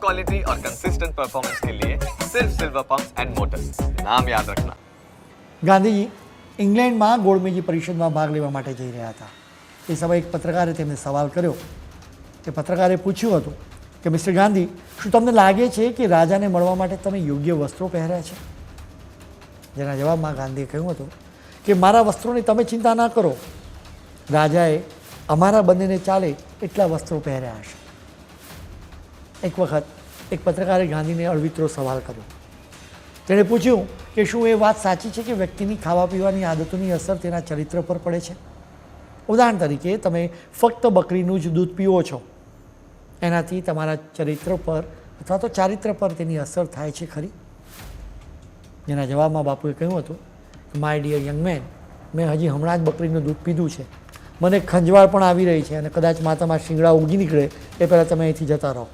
Quality और consistent performance के लिए सिर्फ सिल्वर पंप्स एंड मोटर्स, नाम याद रखना। ગાંધીજી ઇંગ્લેન્ડમાં ગોળમેજી પરિષદમાં ભાગ લેવા માટે જઈ રહ્યા હતા. એ સમયે એક પત્રકારે તેમને સવાલ કર્યો. એ પત્રકારે પૂછ્યું હતું કે મિસ્ટર ગાંધી, શું તમને લાગે છે કે રાજાને મળવા માટે તમે યોગ્ય વસ્ત્રો પહેર્યા છે? જેના જવાબમાં ગાંધીએ કહ્યું હતું કે મારા વસ્ત્રોની તમે ચિંતા ના કરો, રાજાએ અમારા બંનેને ચાલે એટલા વસ્ત્રો પહેર્યા હશે. એક વખત એક પત્રકારે ગાંધીને અળવિતરો સવાલ કર્યો. તેણે પૂછ્યું કે શું એ વાત સાચી છે કે વ્યક્તિની ખાવા પીવાની આદતોની અસર તેના ચરિત્ર પર પડે છે? ઉદાહરણ તરીકે તમે ફક્ત બકરીનું જ દૂધ પીવો છો, એનાથી તમારા ચરિત્ર પર અથવા તો ચારિત્ર પર તેની અસર થાય છે ખરી? જેના જવાબમાં બાપુએ કહ્યું હતું કે માય ડિયર યંગ મેન, મેં હજી હમણાં જ બકરીનું દૂધ પીધું છે, મને ખંજવાળ પણ આવી રહી છે અને કદાચ માથામાં શિંગડા ઉગી નીકળે એ પહેલાં તમે અહીંથી જતા રહો.